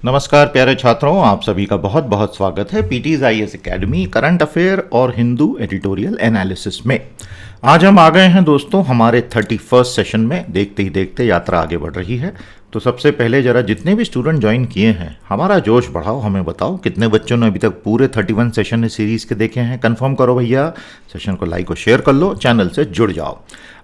नमस्कार प्यारे छात्रों, आप सभी का बहुत बहुत स्वागत है PTs IAS academy current affair और हिंदू एडिटोरियल एनालिसिस में। आज हम आ गए हैं दोस्तों हमारे 31st सेशन में। देखते ही देखते यात्रा आगे बढ़ रही है। तो सबसे पहले जरा जितने भी स्टूडेंट ज्वाइन किए हैं हमारा जोश बढ़ाओ, हमें बताओ कितने बच्चों ने अभी तक पूरे 31 सेशन इस सीरीज के देखे हैं। कंफर्म करो भैया, सेशन को लाइक और शेयर कर लो, चैनल से जुड़ जाओ।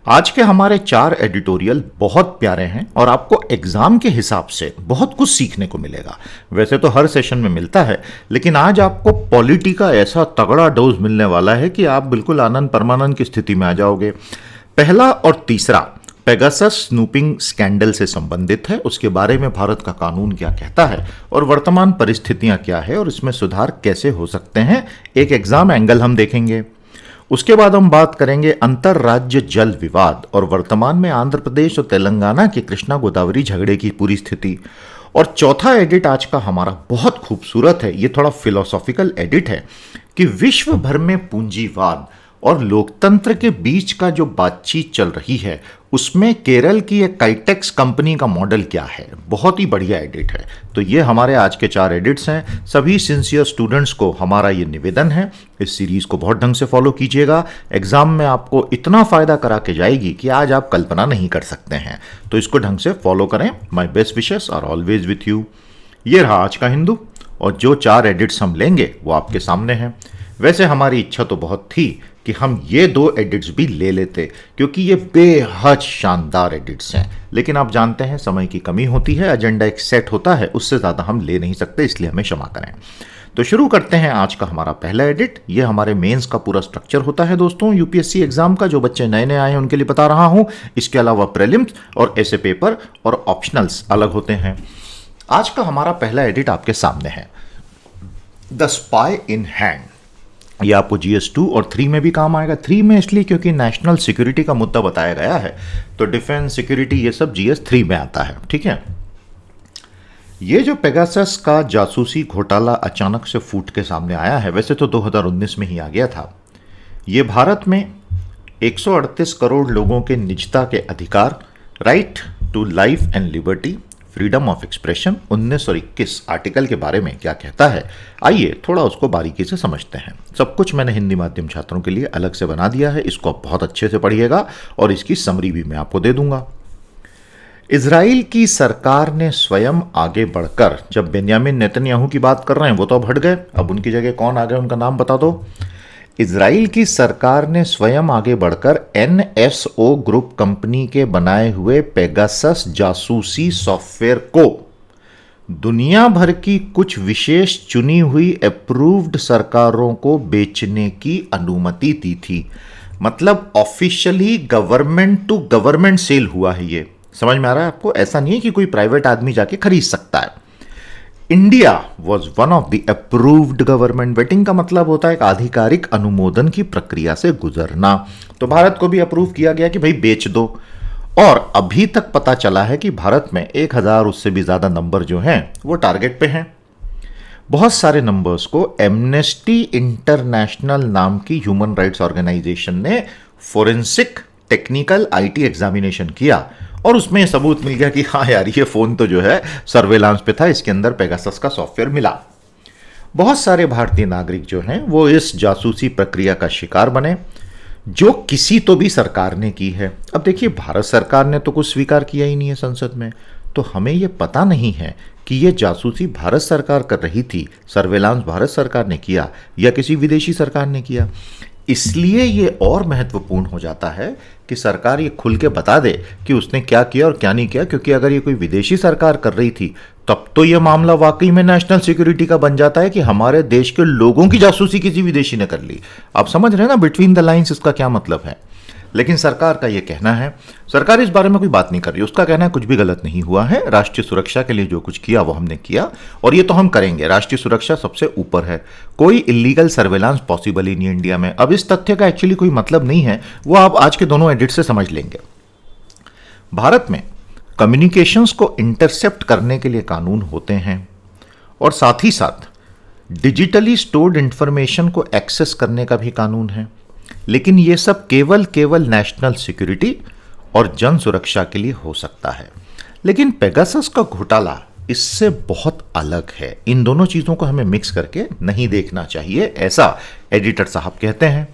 आज के हमारे 4 एडिटोरियल बहुत प्यारे हैं और आपको एग्जाम के हिसाब से बहुत कुछ सीखने को मिलेगा। वैसे तो हर सेशन में मिलता है, लेकिन आज आपको पॉलिटी का ऐसा तगड़ा डोज मिलने वाला है कि आप बिल्कुल आनंद परमानंद की स्थिति में आ जाओगे। पहला और तीसरा पेगासस स्नूपिंग स्कैंडल से संबंधित है, उसके बारे में भारत का कानून क्या कहता है और वर्तमान परिस्थितियां क्या है और इसमें सुधार कैसे हो सकते हैं, एक एग्जाम एंगल हम देखेंगे। उसके बाद हम बात करेंगे अंतरराज्य जल विवाद और वर्तमान में आंध्र प्रदेश और तेलंगाना के कृष्णा गोदावरी झगड़े की पूरी स्थिति। और चौथा एडिट आज का हमारा बहुत खूबसूरत है, ये थोड़ा फिलोसॉफिकल एडिट है कि विश्व भर में पूंजीवाद और लोकतंत्र के बीच का जो बातचीत चल रही है उसमें केरल की एक काइटेक्स कंपनी का मॉडल क्या है। बहुत ही बढ़िया एडिट है। तो ये हमारे आज के 4 एडिट्स हैं। सभी सिंसियर स्टूडेंट्स को हमारा ये निवेदन है, इस सीरीज को बहुत ढंग से फॉलो कीजिएगा। एग्जाम में आपको इतना फायदा करा के जाएगी कि आज आप कल्पना नहीं कर सकते हैं। तो इसको ढंग से फॉलो करें। My best wishes are always with you. ये रहा आज का हिंदू और जो 4 एडिट्स हम लेंगे वो आपके सामने हैं। वैसे हमारी इच्छा तो बहुत थी कि हम ये 2 एडिट्स भी ले लेते क्योंकि ये बेहद शानदार एडिट्स हैं, लेकिन आप जानते हैं समय की कमी होती है, एजेंडा एक सेट होता है, उससे ज़्यादा हम ले नहीं सकते, इसलिए हमें क्षमा करें। तो शुरू करते हैं आज का हमारा पहला एडिट। ये हमारे मेंस का पूरा स्ट्रक्चर होता है दोस्तों यूपीएससी एग्जाम का। जो बच्चे नए नए आए हैं उनके लिए बता रहा हूं। इसके अलावा प्रीलिम्स और ऐसे पेपर और ऑप्शनल्स अलग होते हैं। आज का हमारा पहला एडिट आपके सामने है, द स्पाई इन हैंड। ये आपको GS2 और 3 में भी काम आएगा। 3 में इसलिए क्योंकि नेशनल सिक्योरिटी का मुद्दा बताया गया है, तो डिफेंस सिक्योरिटी ये सब GS3 में आता है। ठीक है। ये जो पेगासस का जासूसी घोटाला अचानक से फूट के सामने आया है, वैसे तो 2019 में ही आ गया था। ये भारत में 138 करोड़ लोगों के निजता के अधिकार, right to life and liberty, freedom of expression 1921 article के बारे में क्या कहता है। आइए थोड़ा उसको बारीकी से समझते हैं। सब कुछ मैंने हिंदी माध्यम छात्रों के लिए अलग से बना दिया है, इसको आप बहुत अच्छे से पढ़िएगा और इसकी समरी भी मैं आपको दे दूंगा। इजराइल की सरकार ने स्वयं आगे बढ़कर, जब बेंयामिन नेतन्याहू की बात कर रहे हैं वो तो अब हट गए, अब उनकी जगह कौन आ गए उनका नाम बता दो। इजराइल की सरकार ने स्वयं आगे बढ़कर NSO ग्रुप कंपनी के बनाए हुए पेगासस जासूसी सॉफ्टवेयर को दुनिया भर की कुछ विशेष चुनी हुई अप्रूव्ड सरकारों को बेचने की अनुमति दी थी। मतलब officially government to government sale हुआ है। ये समझ में आ रहा है आपको? ऐसा नहीं है कि कोई प्राइवेट आदमी जाके खरीद सकता है। India was one of the approved government. Waiting का मतलब होता है एक आधिकारिक अनुमोदन की प्रक्रिया से गुजरना। तो भारत को भी अप्रूव किया गया कि भाई बेच दो। और अभी तक पता चला है कि भारत में 1000 उससे भी ज्यादा नंबर जो हैं वो टारगेट पे हैं। बहुत सारे नंबर्स को एमनेस्टी इंटरनेशनल नाम की ह्यूमन राइट्स ऑर्गेनाइजेशन ने फोरेंसिक टेक्निकल IT एग्जामिनेशन किया और उसमें सबूत मिल गया कि हाँ यार ये फोन तो जो है सर्वेलांस पे था, इसके अंदर पेगासस का सॉफ्टवेयर मिला। बहुत सारे भारतीय नागरिक जो हैं वो इस जासूसी प्रक्रिया का शिकार बने, जो किसी तो भी सरकार ने की है। अब देखिए, भारत सरकार ने तो कुछ स्वीकार किया ही नहीं है संसद में, तो हमें ये पता नहीं है कि ये जासूसी भारत सरकार कर रही थी, सर्वेलांस भारत सरकार ने किया या किसी विदेशी सरकार ने किया। इसलिए ये और महत्वपूर्ण हो जाता है कि सरकार ये खुल के बता दे कि उसने क्या किया और क्या नहीं किया, क्योंकि अगर ये कोई विदेशी सरकार कर रही थी तब तो ये मामला वाकई में नेशनल सिक्योरिटी का बन जाता है कि हमारे देश के लोगों की जासूसी किसी विदेशी ने कर ली। आप समझ रहे हैं ना बिटवीन द लाइंस इसका क्या मतलब है। लेकिन सरकार का यह कहना है, सरकार इस बारे में कोई बात नहीं कर रही, उसका कहना है कुछ भी गलत नहीं हुआ है, राष्ट्रीय सुरक्षा के लिए जो कुछ किया वो हमने किया और ये तो हम करेंगे, राष्ट्रीय सुरक्षा सबसे ऊपर है, कोई इलीगल सर्वेलांस पॉसिबल ही नहीं है इंडिया में। अब इस तथ्य का एक्चुअली कोई मतलब नहीं है, वो आप आज के दोनों एडिट से समझ लेंगे। भारत में कम्युनिकेशंस को इंटरसेप्ट करने के लिए कानून होते हैं और साथ ही साथ डिजिटली स्टोर्ड इंफॉर्मेशन को एक्सेस करने का भी कानून है। लेकिन यह सब केवल नेशनल सिक्योरिटी और जन सुरक्षा के लिए हो सकता है। लेकिन पेगासस का घोटाला इससे बहुत अलग है। इन दोनों चीज़ों को हमें मिक्स करके नहीं देखना चाहिए, ऐसा एडिटर साहब कहते हैं।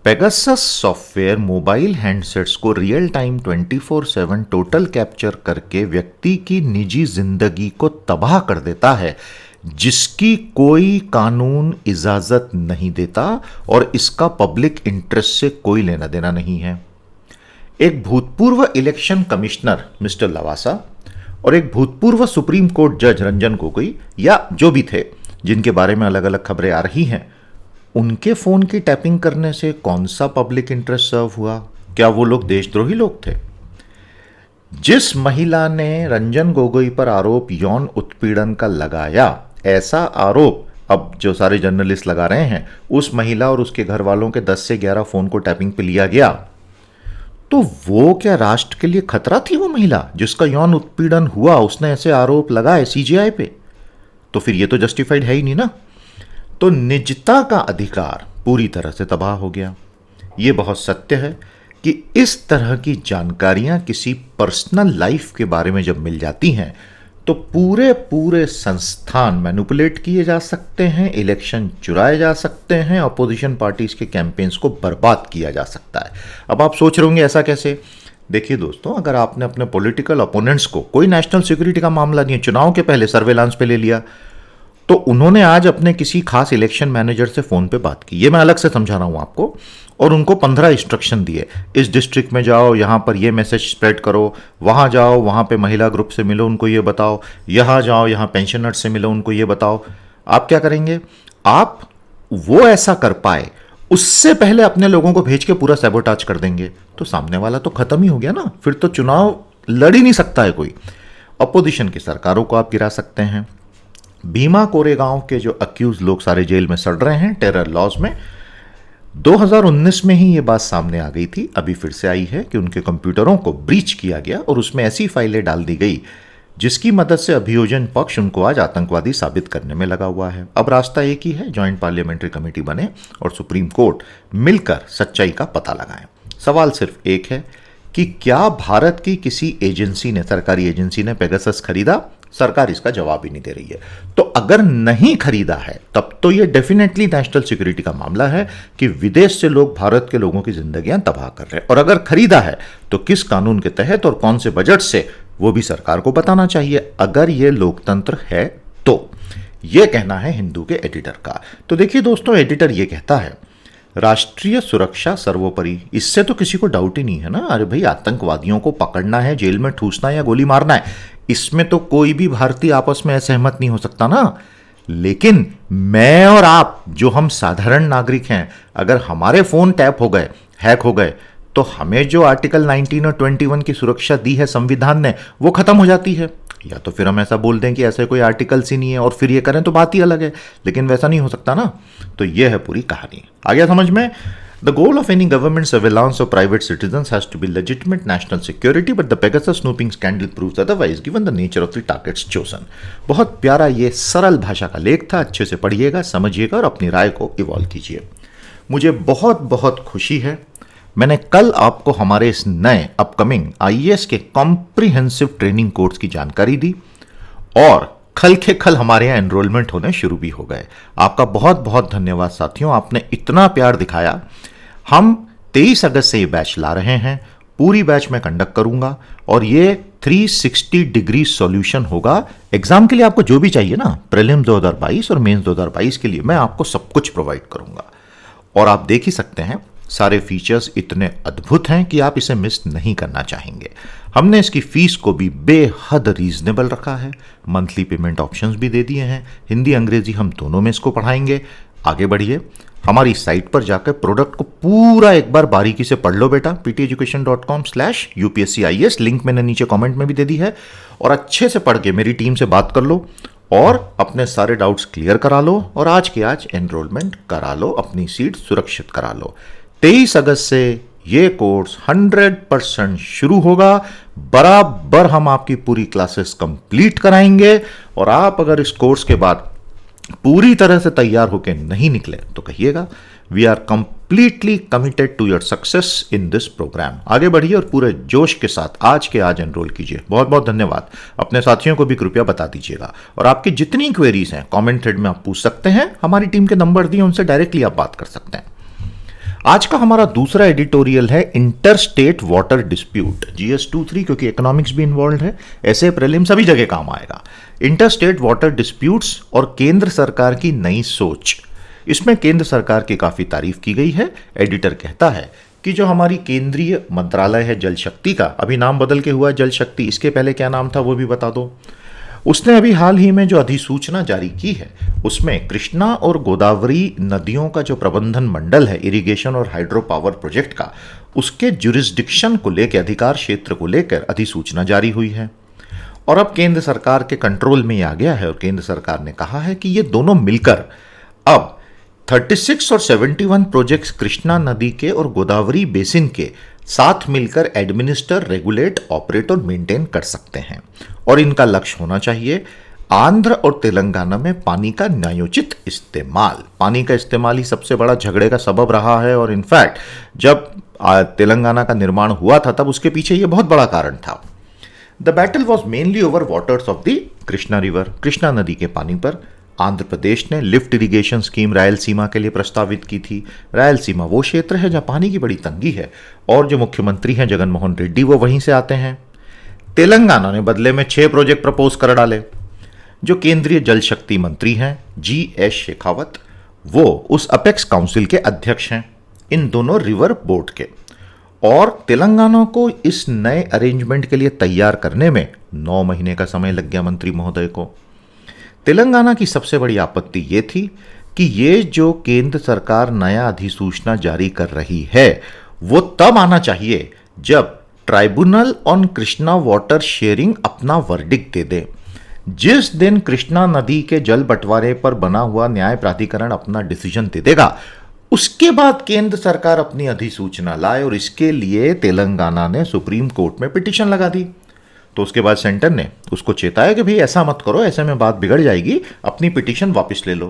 पेगासस सॉफ्टवेयर मोबाइल हैंडसेट्स को रियल टाइम 24/7 टोटल कैप्चर करके व्यक्ति की निजी जिंदगी को तबाह कर देता है, जिसकी कोई कानून इजाजत नहीं देता और इसका पब्लिक इंटरेस्ट से कोई लेना देना नहीं है। एक भूतपूर्व इलेक्शन कमिश्नर मिस्टर लवासा और एक भूतपूर्व सुप्रीम कोर्ट जज रंजन गोगोई, या जो भी थे जिनके बारे में अलग अलग खबरें आ रही हैं, उनके फोन की टैपिंग करने से कौन सा पब्लिक इंटरेस्ट सर्व हुआ? क्या वो लोग देशद्रोही लोग थे? जिस महिला ने रंजन गोगोई पर आरोप यौन उत्पीड़न का लगाया, ऐसा आरोप अब जो सारे जर्नलिस्ट लगा रहे हैं, उस महिला और उसके घर वालों के 10 से 11 फोन को टैपिंग पे लिया गया, तो वो क्या राष्ट्र के लिए खतरा थी? वो महिला जिसका यौन उत्पीड़न हुआ, उसने ऐसे आरोप लगाए सीजीआई पे, तो फिर ये तो जस्टिफाइड है ही नहीं ना। तो निजता का अधिकार पूरी तरह से तबाह हो गया। ये बहुत सत्य है कि इस तरह की जानकारियां किसी पर्सनल लाइफ के बारे में जब मिल जाती हैं, तो पूरे पूरे संस्थान मैनिपुलेट किए जा सकते हैं, इलेक्शन चुराए जा सकते हैं, अपोजिशन पार्टीज के कैंपेन्स को बर्बाद किया जा सकता है। अब आप सोच रहे होंगे ऐसा कैसे? देखिए दोस्तों, अगर आपने अपने पॉलिटिकल ओपोनेंट्स को, कोई नेशनल सिक्योरिटी का मामला नहीं है, चुनाव के पहले सर्वेलांस पे ले लिया, तो उन्होंने आज अपने किसी खास इलेक्शन मैनेजर से फोन पे बात की, ये मैं अलग से समझा रहा हूं आपको, और उनको 15 इंस्ट्रक्शन दिए, इस डिस्ट्रिक्ट में जाओ, यहां पर ये मैसेज स्प्रेड करो, वहां जाओ, वहां पे महिला ग्रुप से मिलो, उनको ये बताओ, यहां जाओ, यहां पेंशनर्स से मिलो, उनको ये बताओ। आप क्या करेंगे? आप वो ऐसा कर पाए उससे पहले अपने लोगों को भेज के पूरा सैबोटाज कर देंगे, तो सामने वाला तो खत्म ही हो गया ना, फिर तो चुनाव लड़ ही नहीं सकता है कोई। अपोजिशन की सरकारों को आप गिरा सकते हैं। भीमा कोरेगांव के जो अक्यूज लोग सारे जेल में सड़ रहे हैं टेरर लॉज में, 2019 में ही ये बात सामने आ गई थी, अभी फिर से आई है कि उनके कंप्यूटरों को ब्रीच किया गया और उसमें ऐसी फाइलें डाल दी गई जिसकी मदद से अभियोजन पक्ष उनको आज आतंकवादी साबित करने में लगा हुआ है। अब रास्ता एक ही है, जॉइंट पार्लियामेंट्री कमेटी बने और सुप्रीम कोर्ट मिलकर सच्चाई का पता लगाए। सवाल सिर्फ एक है कि क्या भारत की किसी एजेंसी ने, सरकारी एजेंसी ने पेगासस खरीदा? सरकार इसका जवाब ही नहीं दे रही है। तो अगर नहीं खरीदा है, तब तो यह डेफिनेटली नेशनल सिक्योरिटी का मामला है कि विदेश से लोग भारत के लोगों की जिंदगियां तबाह कर रहे हैं, और अगर खरीदा है तो किस कानून के तहत और कौन से बजट से, वो भी सरकार को बताना चाहिए, अगर यह लोकतंत्र है तो। यह कहना है हिंदू के एडिटर का। तो देखिए दोस्तों, एडिटर यह कहता है राष्ट्रीय सुरक्षा सर्वोपरि, इससे तो किसी को डाउट ही नहीं है ना। अरे भाई, आतंकवादियों को पकड़ना है, जेल में ठूसना या गोली मारना है, इसमें तो कोई भी भारतीय आपस में असहमत नहीं हो सकता ना। लेकिन मैं और आप, जो हम साधारण नागरिक हैं, अगर हमारे फोन टैप हो गए, हैक हो गए, तो हमें जो आर्टिकल 19 और 21 की सुरक्षा दी है संविधान ने, वो खत्म हो जाती है। या तो फिर हम ऐसा बोल दें कि ऐसे कोई आर्टिकल्स ही नहीं है और फिर ये करें तो बात ही अलग है, लेकिन वैसा नहीं हो सकता ना। तो ये है पूरी कहानी। आ गया समझ में? The goal of any government surveillance of private citizens has to be legitimate national security, but the Pegasus snooping scandal proves otherwise, given the nature of the targets chosen. बहुत प्यारा ये सरल भाषा का लेख था, अच्छे से पढ़िएगा, समझिएगा और अपनी राय को इवॉल्व कीजिए। मुझे बहुत बहुत खुशी है, मैंने कल आपको हमारे इस नए अपकमिंग आईएएस के कॉम्प्रिहेंसिव ट्रेनिंग कोर्स की जानकारी दी, और खल के खल हमारे यहाँ एनरोलमेंट होने शुरू भी हो गए। आपका बहुत बहुत धन्यवाद साथियों, आपने इतना प्यार दिखाया। हम 23 अगस्त से ये बैच ला रहे हैं, पूरी बैच मैं कंडक्ट करूंगा, और ये 360 डिग्री सॉल्यूशन होगा। एग्जाम के लिए आपको जो भी चाहिए ना, प्रीलिम्स 2022 और मेंस 2022 के लिए, मैं आपको सब कुछ प्रोवाइड करूंगा। और आप देख ही सकते हैं, सारे फीचर्स इतने अद्भुत हैं कि आप इसे मिस नहीं करना चाहेंगे। हमने इसकी फीस को भी बेहद रीजनेबल रखा है, मंथली पेमेंट ऑप्शंस भी दे दिए हैं, हिंदी अंग्रेजी हम दोनों में इसको पढ़ाएंगे। आगे बढ़िए, हमारी साइट पर जाकर प्रोडक्ट को पूरा एक बार बारीकी से पढ़ लो बेटा, pteducation.com/UPSCIS, लिंक मैंने नीचे कमेंट में भी दे दी है, और अच्छे से पढ़ के मेरी टीम से बात कर लो और अपने सारे डाउट्स क्लियर करा लो, और आज के आज एनरोलमेंट करा लो, अपनी सीट सुरक्षित करा लो। 23 अगस्त से ये कोर्स 100% शुरू होगा, बराबर हम आपकी पूरी क्लासेस कंप्लीट कराएंगे। और आप अगर इस कोर्स के बाद पूरी तरह से तैयार होकर नहीं निकले तो कहिएगा, we are completely committed to your success in this programme. आगे बढ़िए और पूरे जोश के साथ आज के आज एनरोल कीजिए। बहुत बहुत धन्यवाद। अपने साथियों को भी कृपया बता दीजिएगा और आपकी जितनी क्वेरीज हैं कमेंट थ्रेड में आप पूछ सकते हैं। हमारी टीम के नंबर दिए, उनसे डायरेक्टली आप बात कर सकते हैं। आज का हमारा दूसरा एडिटोरियल है inter state water dispute, GS23, क्योंकि इकोनॉमिक्स भी इन्वॉल्व है, ऐसे प्रीलिम सभी जगह काम आएगा। इंटर स्टेट वाटर डिस्प्यूट्स और केंद्र सरकार की नई सोच, इसमें केंद्र सरकार की काफी तारीफ की गई है। एडिटर कहता है कि जो हमारी केंद्रीय मंत्रालय है जल शक्ति का, अभी नाम बदल के हुआ जल शक्ति, इसके पहले क्या नाम था वो भी बता दो। उसने अभी हाल ही में जो अधिसूचना जारी की है उसमें कृष्णा और गोदावरी नदियों का जो प्रबंधन मंडल है इरिगेशन और हाइड्रो पावर प्रोजेक्ट का, उसके जुरिस्डिक्शन को लेकर, अधिकार क्षेत्र को लेकर अधिसूचना जारी हुई है और अब केंद्र सरकार के कंट्रोल में आ गया है। और केंद्र सरकार ने कहा है कि ये दोनों मिलकर अब 36 और 71 प्रोजेक्ट्स कृष्णा नदी के और गोदावरी बेसिन के साथ मिलकर एडमिनिस्टर, रेगुलेट, ऑपरेट और मेंटेन कर सकते हैं। और इनका लक्ष्य होना चाहिए आंध्र और तेलंगाना में पानी का न्यायोचित इस्तेमाल। पानी का इस्तेमाल ही सबसे बड़ा झगड़े का सबब रहा है और इनफैक्ट जब तेलंगाना का निर्माण हुआ था तब उसके पीछे यह बहुत बड़ा कारण था। The battle was mainly over waters of the Krishna river, Krishna नदी के पानी पर। आंध्र प्रदेश ने लिफ्ट इरिगेशन स्कीम रायलसीमा के लिए प्रस्तावित की थी। रायलसीमा वो क्षेत्र है जहां पानी की बड़ी तंगी है और जो मुख्यमंत्री हैं जगनमोहन रेड्डी वो वहीं से आते हैं। तेलंगाना ने बदले में 6 प्रोजेक्ट प्रपोज कर डाले। जो केंद्रीय जल शक्ति मंत्री हैं GS शेखावत, वो उस अपेक्स काउंसिल के अध्यक्ष हैं, इन दोनों रिवर बोर्ड के। और तेलंगाना को इस नए अरेंजमेंट के लिए तैयार करने में 9 महीने का समय लग गया मंत्री महोदय को। तेलंगाना की सबसे बड़ी आपत्ति ये थी कि ये जो केंद्र सरकार नया अधिसूचना जारी कर रही है वो तब आना चाहिए जब tribunal on Krishna water sharing अपना वर्डिक्ट दे दे। जिस दिन कृष्णा नदी के जल बंटवारे पर बना हुआ न्याय प्राधिकरण अपना डिसीजन दे देगा, उसके बाद केंद्र सरकार अपनी अधिसूचना लाए। और इसके लिए तेलंगाना ने सुप्रीम कोर्ट में पिटीशन लगा दी। तो उसके बाद सेंटर ने उसको चेताया कि भाई ऐसा मत करो, ऐसे में बात बिगड़ जाएगी, अपनी पिटीशन वापस ले लो।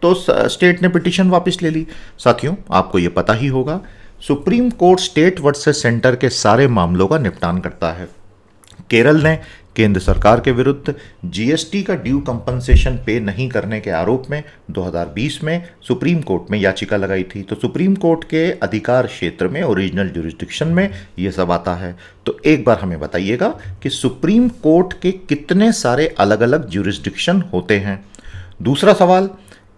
तो स्टेट ने पिटीशन वापस ले ली। साथियों, आपको यह पता ही होगा, supreme court state versus centre के सारे मामलों का निपटान करता है। केरल ने केंद्र सरकार के विरुद्ध GST का ड्यू कंपनसेशन पे नहीं करने के आरोप में 2020 में सुप्रीम कोर्ट में याचिका लगाई थी। तो सुप्रीम कोर्ट के अधिकार क्षेत्र में, ओरिजिनल ज्यूरिसडिक्शन में यह सब आता है। तो एक बार हमें बताइएगा कि सुप्रीम कोर्ट के कितने सारे अलग अलग ज्यूरिसडिक्शन होते हैं। दूसरा सवाल,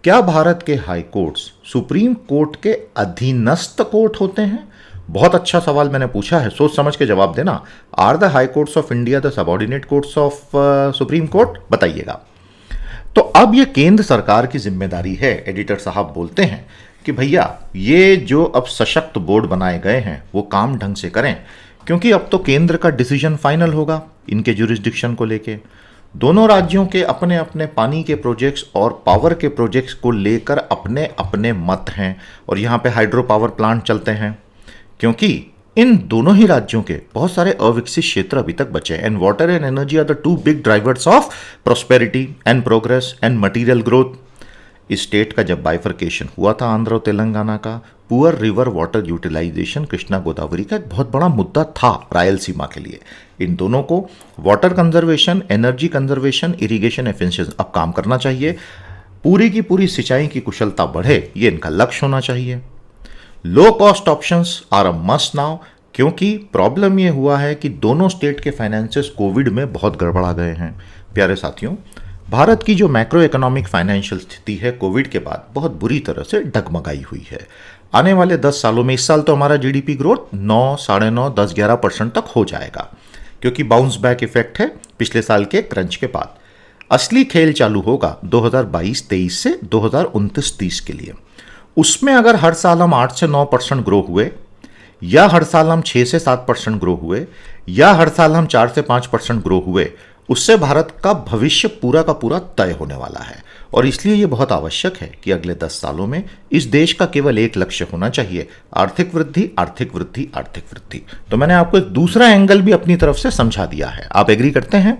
क्या भारत के हाई कोर्ट्स सुप्रीम कोर्ट के अधीनस्थ कोर्ट होते हैं? बहुत अच्छा सवाल मैंने पूछा है, सोच समझ के जवाब देना। Are the high courts of India the subordinate courts of supreme court? बताइएगा। तो अब ये केंद्र सरकार की जिम्मेदारी है। एडिटर साहब बोलते हैं कि भैया ये जो अब सशक्त बोर्ड बनाए गए हैं वो काम ढंग से करें, क्योंकि अब तो केंद्र का डिसीजन फाइनल होगा इनके ज्यूरिसडिक्शन को लेके। दोनों राज्यों के अपने अपने पानी के प्रोजेक्ट्स और पावर के प्रोजेक्ट्स को लेकर अपने अपने मत हैं और यहाँ पे हाइड्रो पावर प्लांट चलते हैं, क्योंकि इन दोनों ही राज्यों के बहुत सारे अविकसित क्षेत्र अभी तक बचे हैं। And water and energy are the 2 big drivers of prosperity and progress and material growth. इस स्टेट का जब बाइफर्केशन हुआ था आंध्र और तेलंगाना का, poor river water utilisation Krishna Godavari का एक बहुत बड़ा मुद्दा था रायलसीमा के लिए। इन दोनों को water conservation, energy conservation, irrigation efficiency अब काम करना चाहिए। पूरी की पूरी सिंचाई की कुशलता बढ़े, ये इनका लक्ष्य होना चाहिए। Low cost options are a must now, क्योंकि प्रॉब्लम यह हुआ है कि दोनों स्टेट के फाइनेंसेस कोविड में बहुत गड़बड़ा गए हैं। प्यारे साथियों, भारत की जो मैक्रो इकोनॉमिक फाइनेंशियल स्थिति है कोविड के बाद बहुत बुरी तरह से डगमगाई हुई है। आने वाले 10 सालों में, इस साल तो हमारा GDP ग्रोथ 9, 9.5, 10, 11% तक हो जाएगा, क्योंकि बाउंस बैक इफेक्ट है पिछले साल के क्रंच के बाद। असली खेल चालू होगा 2022-23 से 2029-30 के लिए। उसमें अगर हर साल हम 8 से 9% ग्रो हुए, या हर साल हम 6 से 7% ग्रो हुए, या हर साल हम 4 से 5% ग्रो हुए, उससे भारत का भविष्य पूरा का पूरा तय होने वाला है। और इसलिए यह बहुत आवश्यक है कि अगले 10 सालों में इस देश का केवल एक लक्ष्य होना चाहिए, आर्थिक वृद्धि, आर्थिक वृद्धि, आर्थिक वृद्धि। तो मैंने आपको एक दूसरा एंगल भी अपनी तरफ से समझा दिया है। आप एग्री करते हैं?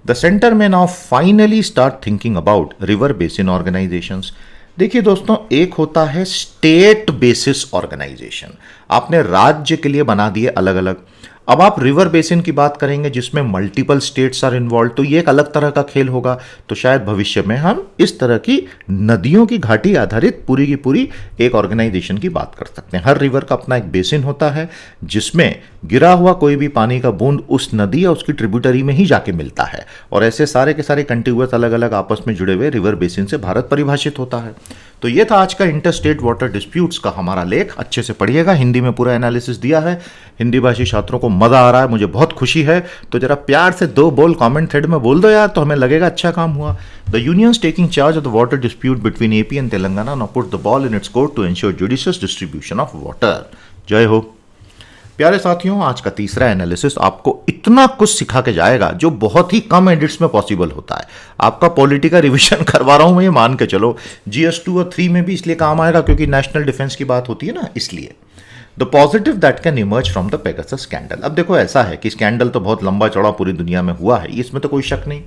द सेंटर में now finally start thinking about river basin organisations. देखिए दोस्तों, एक होता है स्टेट बेसिस ऑर्गेनाइजेशन, आपने राज्य के लिए बना दिए अलग अलग। अब आप रिवर बेसिन की बात करेंगे जिसमें मल्टीपल स्टेट्स आर इन्वॉल्व, तो ये एक अलग तरह का खेल होगा। तो शायद भविष्य में हम इस तरह की नदियों की घाटी आधारित पूरी की पूरी एक ऑर्गेनाइजेशन की बात कर सकते हैं। हर रिवर का अपना एक बेसिन होता है जिसमें गिरा हुआ कोई भी पानी का बूंद उस नदी या उसकी ट्रिब्यूटरी में ही जाके मिलता है, और ऐसे सारे के सारे कंटिन्यूअस अलग अलग आपस में जुड़े हुए रिवर बेसिन से भारत परिभाषित होता है। तो ये था आज का इंटर स्टेट वाटर डिस्प्यूट्स का हमारा लेख। अच्छे से पढ़िएगा, हिंदी में पूरा एनालिसिस दिया है। हिंदी भाषी छात्रों को मजा आ रहा है, मुझे बहुत खुशी है। तो जरा प्यार से 2 बोल कमेंट थ्रेड में बोल दो यार, तो हमें लगेगा अच्छा काम हुआ। The unions taking charge of the water dispute between AP and Telangana now put the ball in its court to ensure judicious distribution of water. जय हो। प्यारे साथियों, आज का तीसरा एनालिसिस आपको इतना कुछ सिखा के जाएगा जो बहुत ही कम एडिट्स में पॉसिबल होता है। आपका पॉलिटी का रिवीजन करवा रहा हूं मैं, ये मान के चलो। GS2 और 3 में भी इसलिए काम आएगा क्योंकि नेशनल डिफेंस की बात होती है ना, इसलिए। The positive that can emerge from the Pegasus scandal. अब देखो, ऐसा है कि स्कैंडल तो बहुत लंबा चौड़ा पूरी दुनिया में हुआ है, इसमें तो कोई शक नहीं,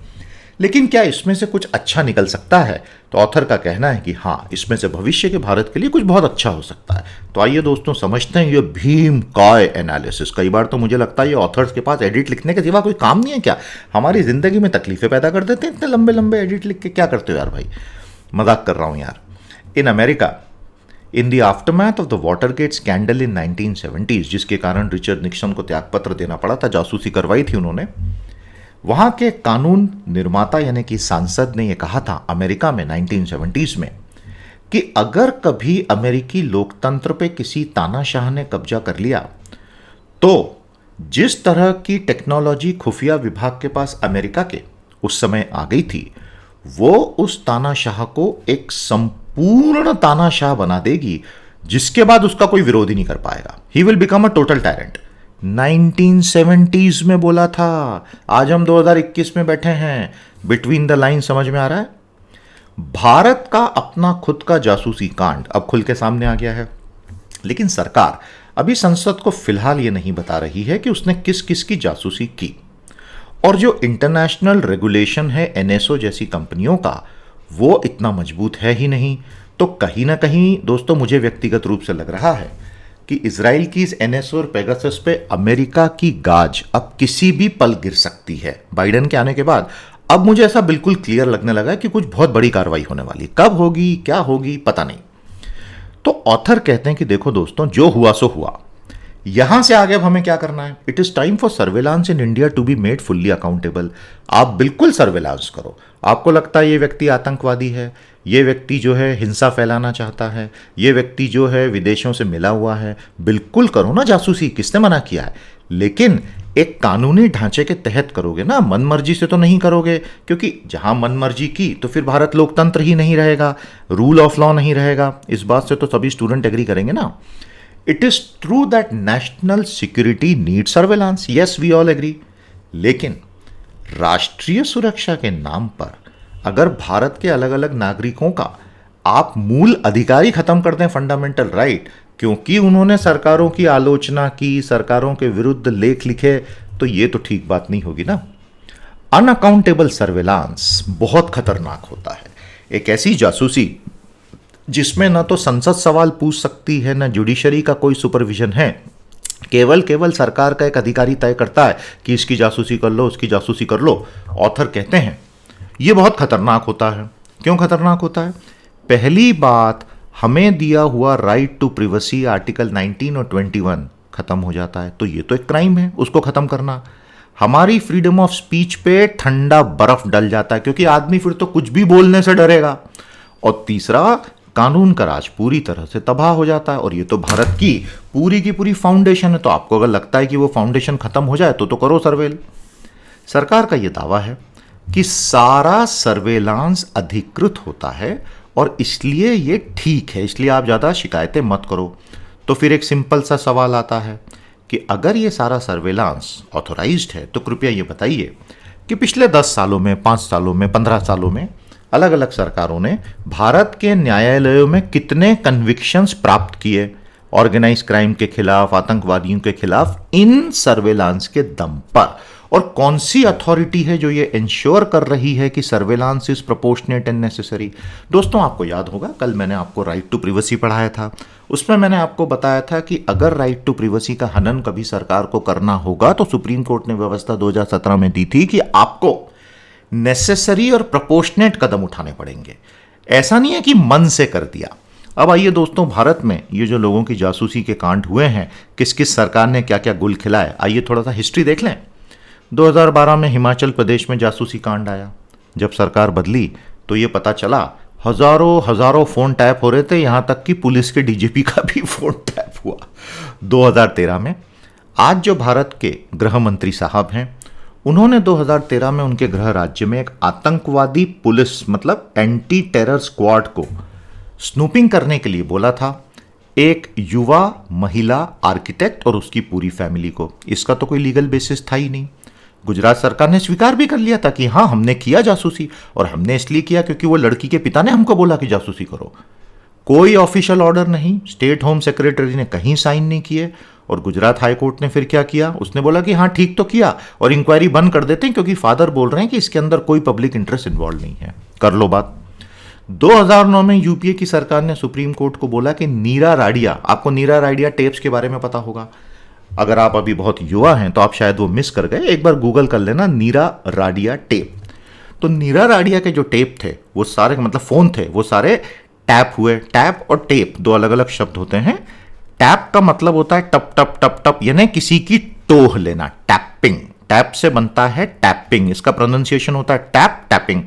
लेकिन क्या इसमें से कुछ अच्छा निकल सकता है? तो ऑथर का कहना है कि हाँ, इसमें से भविष्य के भारत के लिए कुछ बहुत अच्छा हो सकता है। तो आइए दोस्तों समझते हैं ये भीम काय एनालिसिस। कई बार तो मुझे लगता है ये ऑथर्स के पास एडिट लिखने के सिवा कोई काम नहीं है क्या? हमारी जिंदगी में तकलीफें पैदा कर देते हैं इतने लंबे लंबे एडिट लिख के। क्या करते हो यार भाई, मजाक कर रहा हूं यार। In America, in the aftermath of the Watergate scandal in 1970s, जिसके कारण रिचर्ड निक्सन को त्यागपत्र देना पड़ा था, जासूसी करवाई थी उन्होंने, वहां के कानून निर्माता यानी कि सांसद ने यह कहा था अमेरिका में 1970s में कि अगर कभी अमेरिकी लोकतंत्र पे किसी तानाशाह ने कब्जा कर लिया तो जिस तरह की टेक्नोलॉजी खुफिया विभाग के पास अमेरिका के उस समय आ गई थी, वो उस तानाशाह को एक संपूर्ण तानाशाह बना देगी जिसके बाद उसका कोई विरोध ही नहीं कर पाएगा। He will become a total tyrant. 1970s में बोला था, आज हम 2021 में बैठे हैं। बिटवीन द लाइन समझ में आ रहा है? भारत का अपना खुद का जासूसी कांड अब खुल के सामने आ गया है, लेकिन सरकार अभी संसद को फिलहाल ये नहीं बता रही है कि उसने किस किस की जासूसी की। और जो इंटरनेशनल रेगुलेशन है NSO जैसी कंपनियों का, वो इतना मजबूत है ही नहीं। तो कहीं ना कहीं दोस्तों, मुझे व्यक्तिगत रूप से लग रहा है कि इजराइल की इस NSO और पेगासस पे अमेरिका की गाज अब किसी भी पल गिर सकती है। बाइडेन के आने के बाद अब मुझे ऐसा बिल्कुल क्लियर लगने लगा है कि कुछ बहुत बड़ी कार्रवाई होने वाली। कब होगी, क्या होगी, पता नहीं। तो ऑथर कहते हैं कि देखो दोस्तों, जो हुआ सो हुआ। यहां से आगे अब हमें क्या करना है? It is time for surveillance in India to be made fully accountable. आप बिल्कुल सर्वेलांस करो। आपको लगता है ये व्यक्ति आतंकवादी है, ये व्यक्ति जो है हिंसा फैलाना चाहता है, ये व्यक्ति जो है विदेशों से मिला हुआ है, बिल्कुल करो ना जासूसी, किसने मना किया है? लेकिन एक कानूनी ढांचे के तहत करोगे ना, मनमर्जी से तो नहीं करोगे, क्योंकि जहां मनमर्जी की तो फिर भारत लोकतंत्र ही नहीं रहेगा, रूल ऑफ लॉ नहीं रहेगा। इस बात से तो सभी स्टूडेंट एग्री करेंगे ना। It is true that national security need surveillance, yes we all agree, लेकिन राष्ट्रीय सुरक्षा के नाम पर अगर भारत के अलग अलग नागरिकों का आप मूल अधिकार ही खत्म कर दें, फंडामेंटल राइट, क्योंकि उन्होंने सरकारों की आलोचना की, सरकारों के विरुद्ध लेख लिखे, तो ये तो ठीक बात नहीं होगी ना। अनअकाउंटेबल सर्वेलांस बहुत खतरनाक होता है। एक ऐसी जासूसी जिसमें न तो संसद सवाल पूछ सकती है, न जुडिशरी का कोई सुपरविजन है, केवल सरकार का एक अधिकारी तय करता है कि इसकी जासूसी कर लो, उसकी जासूसी कर लो। ऑथर कहते हैं यह बहुत खतरनाक होता है। क्यों खतरनाक होता है? पहली बात, हमें दिया हुआ राइट टू प्रिवेसी आर्टिकल 19 और 21 खत्म हो जाता है, तो ये तो एक क्राइम है, उसको खत्म करना। हमारी फ्रीडम ऑफ स्पीच पे ठंडा बर्फ डल जाता है, क्योंकि आदमी फिर तो कुछ भी बोलने से डरेगा। और तीसरा, कानून का राज पूरी तरह से तबाह हो जाता है, और ये तो भारत की पूरी फाउंडेशन है। तो आपको अगर लगता है कि वो फाउंडेशन खत्म हो जाए तो करो सर्वेल। सरकार का ये दावा है कि सारा सर्वेलांस अधिकृत होता है और इसलिए ये ठीक है, इसलिए आप ज़्यादा शिकायतें मत करो। तो फिर एक सिंपल सा सवाल आता है कि अगर ये सारा सर्वेलांस ऑथोराइज्ड है, तो कृपया ये बताइए कि पिछले 10 सालों में, 5 सालों में, 15 सालों में अलग अलग सरकारों ने भारत के न्यायालयों में कितने कन्विक्शंस प्राप्त किए ऑर्गेनाइज क्राइम के खिलाफ, आतंकवादियों के खिलाफ, इन सर्वेलांस के दम पर। और कौन सी अथॉरिटी है जो ये इंश्योर कर रही है कि surveillance is proportionate and necessary. दोस्तों आपको याद होगा कल मैंने आपको राइट टू प्रिवेसी पढ़ाया था, उसमें मैंने आपको बताया था कि अगर राइट टू प्रिवेसी का हनन कभी सरकार को करना होगा तो सुप्रीम कोर्ट ने व्यवस्था 2017 में दी थी कि आपको नेसेसरी और प्रोपोर्शनेट कदम उठाने पड़ेंगे। ऐसा नहीं है कि मन से कर दिया। अब आइए दोस्तों, भारत में ये जो लोगों की जासूसी के कांड हुए हैं, किस किस सरकार ने क्या क्या गुल खिलाए, आइए थोड़ा सा हिस्ट्री देख लें। 2012 में हिमाचल प्रदेश में जासूसी कांड आया। जब सरकार बदली तो ये पता चला हजारों फोन टैप हो रहे थे, यहां तक कि पुलिस के डीजीपी का भी फोन टैप हुआ 2013 में। आज जो भारत के गृह मंत्री साहब हैं, उन्होंने 2013 में उनके गृह राज्य में एक आतंकवादी पुलिस मतलब एंटी टेरर स्क्वाड को स्नूपिंग करने के लिए बोला था, एक युवा महिला आर्किटेक्ट और उसकी पूरी फैमिली को। इसका तो कोई लीगल बेसिस था ही नहीं। गुजरात सरकार ने स्वीकार भी कर लिया था कि हाँ हमने किया जासूसी, और हमने इसलिए किया क्योंकि वो लड़की के पिता ने हमको बोला कि जासूसी करो। कोई ऑफिशियल ऑर्डर नहीं, स्टेट होम सेक्रेटरी ने कहीं साइन नहीं किए, और गुजरात हाई कोर्ट ने फिर क्या किया, उसने बोला कि हाँ ठीक तो किया और इंक्वायरी बंद कर देते हैं क्योंकि फादर बोल रहे हैं कि इसके अंदर कोई पब्लिक इंटरेस्ट इन्वॉल्व नहीं है, कर लो बात। 2009 में यूपीए की सरकार ने सुप्रीम कोर्ट को बोला कि नीरा राडिया, आपको नीरा राडिया टेप्स के बारे में पता होगा, अगर आप अभी बहुत युवा हैं तो आप शायद वो मिस कर गए, एक बार गूगल कर लेना नीरा राडिया टेप। तो नीरा राडिया के जो टेप थे वो सारे मतलब फोन थे वो सारे टैप हुए। टैप और टेप दो अलग अलग शब्द होते हैं। टैप का मतलब होता है टप टप टप टप, यानी किसी की टोह लेना, टैपिंग। टैप से बनता है टैपिंग, इसका प्रोनाउंसिएशन होता है टैप, टैपिंग।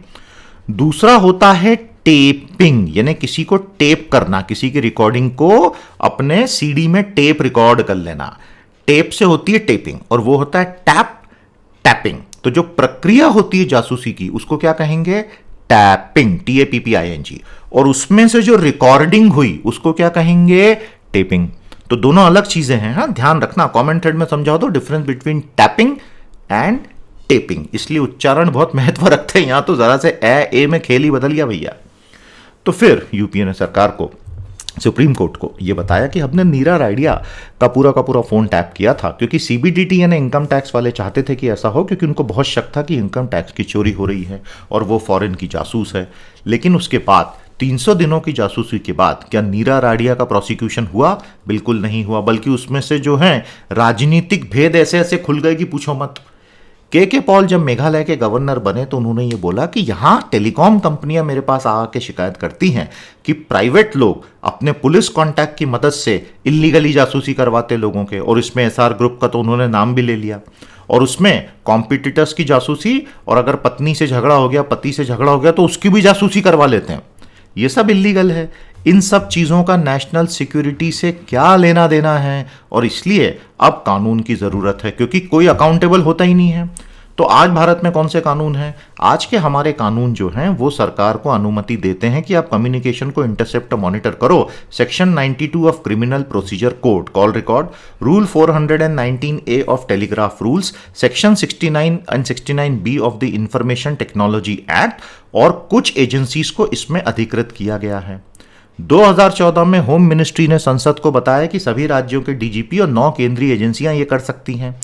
दूसरा होता है टेपिंग, यानी किसी को टेप करना, किसी की रिकॉर्डिंग को अपने सीडी में टेप रिकॉर्ड कर लेना। टेप से होती है टेपिंग, और वो होता है टैप, टैपिंग। तो जो प्रक्रिया होती है जासूसी की उसको क्या कहेंगे, टैपिंग, TAPPING। और उसमें से जो रिकॉर्डिंग हुई उसको क्या कहेंगे, टेपिंग। तो दोनों अलग चीजें हैं, हाँ ध्यान रखना, कमेंट थ्रेड में समझाओ दो difference between tapping and taping, इसलिए उच्चारण बहुत महत्व रखते हैं। यहां तो जरा से ए में खेल ही बदल गया भैया। तो फिर यूपीए ने सरकार को, सुप्रीम कोर्ट को यह बताया कि हमने नीरा राडिया का पूरा फोन टैप किया था क्योंकि सीबीडीटी यानी इनकम टैक्स वाले चाहते थे कि ऐसा हो, क्योंकि उनको बहुत शक था कि इनकम टैक्स की चोरी हो रही है और वो फॉरेन की जासूस है। लेकिन उसके बाद 300 दिनों की जासूसी के बाद क्या नीरा राडिया का प्रोसिक्यूशन हुआ? बिल्कुल नहीं हुआ, बल्कि उसमें से जो है राजनीतिक भेद ऐसे ऐसे खुल गए कि पूछो मत। के पॉल जब मेघालय के गवर्नर बने तो उन्होंने ये बोला कि यहां टेलीकॉम कंपनियां मेरे पास आके शिकायत करती हैं कि प्राइवेट लोग अपने पुलिस कांटेक्ट की मदद से इल्लीगली जासूसी करवाते लोगों के, और इसमें एसआर ग्रुप का तो उन्होंने नाम भी ले लिया। और उसमें कॉम्पिटिटर्स की जासूसी, और अगर पत्नी से झगड़ा हो गया, पति से झगड़ा हो गया तो उसकी भी जासूसी करवा लेते हैं। ये सब इल्लीगल है। इन सब चीज़ों का नेशनल सिक्योरिटी से क्या लेना देना है, और इसलिए अब कानून की ज़रूरत है क्योंकि कोई अकाउंटेबल होता ही नहीं है। तो आज भारत में कौन से कानून हैं? आज के हमारे कानून जो हैं वो सरकार को अनुमति देते हैं कि आप कम्युनिकेशन को इंटरसेप्ट और मॉनिटर करो। Section 92 of criminal procedure code, call record, rule 419A of telegraph rules, section 69 and 69B of the information technology act, और कुछ एजेंसीज को इसमें अधिकृत किया गया है। 2014 में होम मिनिस्ट्री ने संसद को बताया कि सभी राज्यों के डीजीपी और 9 केंद्रीय एजेंसियां ये कर सकती हैं।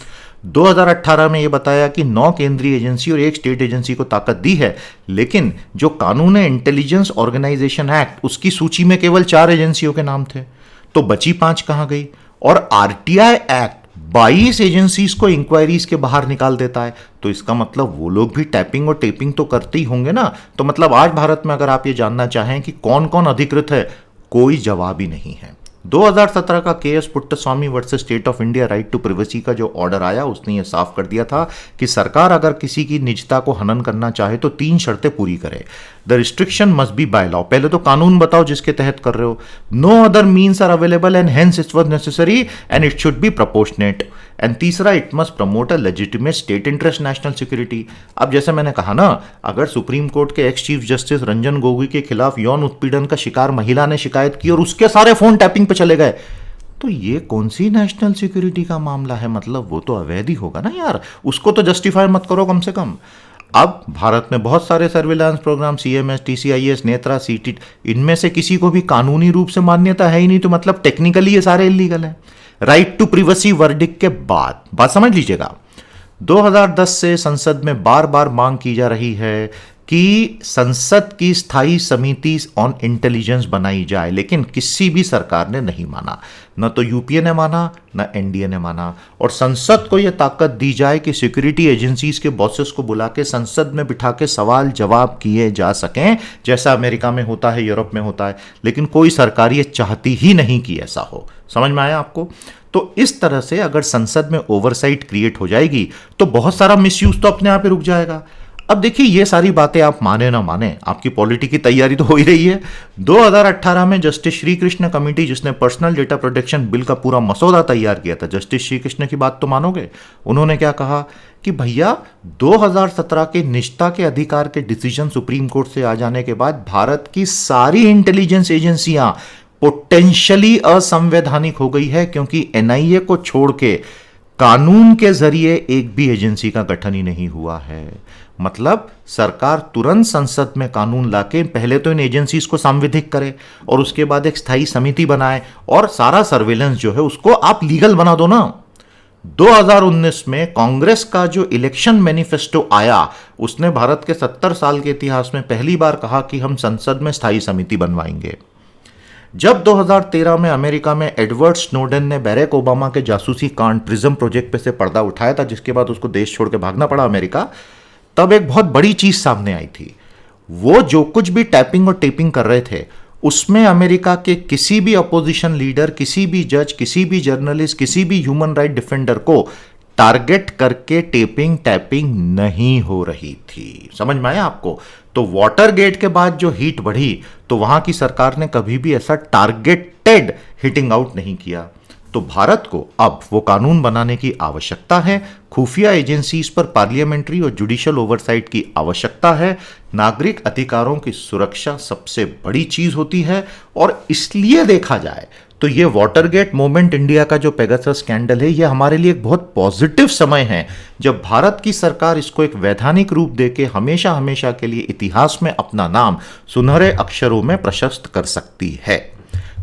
2018 में ये बताया कि 9 केंद्रीय एजेंसी और 1 स्टेट एजेंसी को ताकत दी है, लेकिन जो कानून है इंटेलिजेंस ऑर्गेनाइजेशन एक्ट, उसकी सूची में केवल 4 एजेंसियों के नाम थे, तो बची 5 कहां गई? और आरटीआई एक्ट 22 एजेंसीज को इंक्वायरीज के बाहर निकाल देता है। तो इसका मतलब वो लोग भी टैपिंग और टेपिंग तो करते ही होंगे ना। तो मतलब आज भारत में अगर आप ये जानना चाहें कि कौन कौन अधिकृत है, कोई जवाब ही नहीं है। 2017 का K S Puttaswamy versus state of India right to privacy का जो ऑर्डर आया उसने ये साफ कर दिया था कि सरकार अगर किसी की निजता को हनन करना चाहे तो 3 शर्तें पूरी करे। The restriction must be by law, पहले तो कानून बताओ जिसके तहत कर रहे हो। No other means are available and hence it was necessary and it should be proportionate. And तीसरा, it must promote a legitimate state interest, national security. अब जैसे मैंने कहा ना, अगर सुप्रीम कोर्ट के ex chief justice Ranjan Gogoi के खिलाफ यौन उत्पीड़न का शिकार महिला ने शिकायत की और उसके सारे फोन टैपिंग पे चले गए, तो ये कौन सी नेशनल सिक्योरिटी का मामला है? मतलब वो तो अवैध ही होगा ना यार, उसको तो जस्टिफाई मत करो कम से कम। अब भारत में बहुत सारे surveillance program, CMS, TCIS, Netra, CT, इनमें से किसी को भी कानूनी रूप से मान्यता है ही नहीं, तो मतलब टेक्निकली ये सारे इलीगल हैं। राइट टू प्रिवेसी वर्डिक्ट के बाद बात समझ लीजिएगा, 2010 से संसद में बार बार मांग की जा रही है कि संसद की स्थायी समिति ऑन इंटेलिजेंस बनाई जाए, लेकिन किसी भी सरकार ने नहीं माना। न तो यूपीए ने माना, न एनडीए ने माना। और संसद को यह ताकत दी जाए कि सिक्योरिटी एजेंसीज के बॉसेस को बुला के संसद में बिठा के सवाल जवाब किए जा सकें, जैसा अमेरिका में होता है, यूरोप में होता है। लेकिन कोई सरकार ये चाहती ही नहीं कि ऐसा हो। समझ में आया आपको? तो इस तरह से अगर संसद में ओवरसाइट क्रिएट हो जाएगी तो बहुत सारा मिसयूज तो अपने आप ही रुक जाएगा। अब देखिए, ये सारी बातें आप माने ना माने, आपकी पॉलिटी की तैयारी तो हो ही रही है। 2018 में जस्टिस श्री कृष्ण कमेटी, जिसने पर्सनल डेटा प्रोटेक्शन बिल का पूरा मसौदा तैयार किया था, जस्टिस श्री कृष्ण की बात तो मानोगे? उन्होंने क्या कहा कि भैया 2017 के निजता के अधिकार के डिसीजन सुप्रीम कोर्ट से आ जाने के बाद भारत की सारी इंटेलिजेंस एजेंसियां पोटेंशियली असंवैधानिक हो गई है, क्योंकि एनआईए को छोड़ के कानून के जरिए एक भी एजेंसी का गठन ही नहीं हुआ है। मतलब सरकार तुरंत संसद में कानून लाके पहले तो इन एजेंसीज को संवैधानिक करे और उसके बाद एक स्थायी समिति बनाए और सारा सर्वेलेंस जो है उसको आप लीगल बना दो ना। 2019 में कांग्रेस का जो इलेक्शन मैनिफेस्टो आया, उसने भारत के 70 साल के इतिहास में पहली बार कहा कि हम संसद में स्थायी समिति बनवाएंगे। जब 2013 में अमेरिका में एडवर्ड स्नोडेन ने बैरक ओबामा के जासूसी कांड प्रिज्म प्रोजेक्ट पे से पर्दा उठाया था, जिसके बाद उसको देश छोड़ के भागना पड़ा अमेरिका, तब एक बहुत बड़ी चीज सामने आई थी। वो जो कुछ भी टैपिंग और टेपिंग कर रहे थे, उसमें अमेरिका के किसी भी अपोजिशन लीडर, किसी भी जज, किसी भी जर्नलिस्ट, किसी भी ह्यूमन राइट डिफेंडर को टारगेट करके टेपिंग टैपिंग नहीं हो रही थी। समझ में आया आपको? तो वाटरगेट के बाद जो हीट बढ़ी, तो वहां की सरकार ने कभी भी ऐसा टारगेटेड हिटिंग आउट नहीं किया। तो भारत को अब वो कानून बनाने की आवश्यकता है। खुफिया एजेंसीज पर पार्लियामेंट्री और जुडिशियल ओवरसाइट की आवश्यकता है। नागरिक अधिकारों की सुरक्षा सबसे बड़ी चीज होती है। और इसलिए देखा जाए तो ये वाटरगेट मोमेंट, इंडिया का जो पेगासस स्कैंडल है, ये हमारे लिए एक बहुत पॉजिटिव समय है, जब भारत की सरकार इसको एक वैधानिक रूप देके हमेशा हमेशा के लिए इतिहास में अपना नाम सुनहरे अक्षरों में प्रशस्त कर सकती है।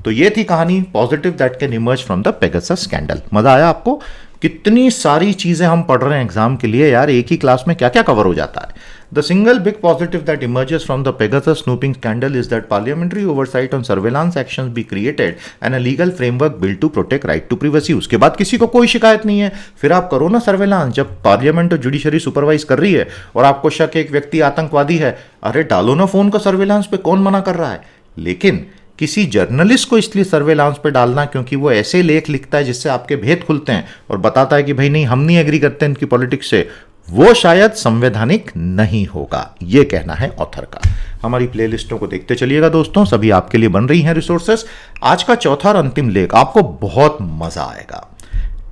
तो ये थी कहानी positive that can emerge from the Pegasus scandal. मजा आया आपको? कितनी सारी चीजें हम पढ़ रहे हैं एग्जाम के लिए यार, एक ही क्लास में क्या क्या कवर हो जाता है। The single big positive that emerges from the Pegasus snooping scandal is that parliamentary oversight on surveillance actions be created and a legal framework build to protect right to privacy. उसके बाद किसी को कोई शिकायत नहीं है। फिर आप करो ना सर्वेलांस, जब पार्लियामेंट और जुडिशरी सुपरवाइज कर रही है और आपको शक है एक व्यक्ति आतंकवादी है, अरे डालो ना फोन का सर्वेलांस पे, कौन मना कर रहा है? लेकिन किसी जर्नलिस्ट को इसलिए सर्वेलांस पे डालना क्योंकि वो ऐसे लेख लिखता है जिससे आपके भेद खुलते हैं और बताता है कि भाई नहीं, हम नहीं एग्री करते इनकी पॉलिटिक्स से, वो शायद संवैधानिक नहीं होगा, ये कहना है ऑथर का। हमारी प्लेलिस्टों को देखते चलिएगा दोस्तों, सभी आपके लिए बन रही हैं रिसोर्सेस। आज का चौथा और अंतिम लेख आपको बहुत मजा आएगा।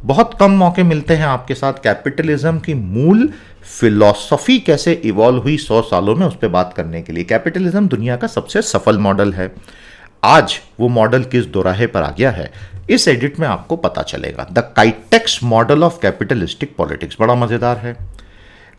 बहुत कम मौके मिलते हैं आपके साथ कैपिटलिज्म की मूल फिलॉसफी कैसे इवॉल्व हुई 100 सालों में, उस पर बात करने के लिए। कैपिटलिज्म दुनिया का सबसे सफल मॉडल है। आज वो मॉडल किस दोराहे पर आ गया है, इस एडिट में आपको पता चलेगा। The Kitex model of capitalistic politics बड़ा मजेदार है।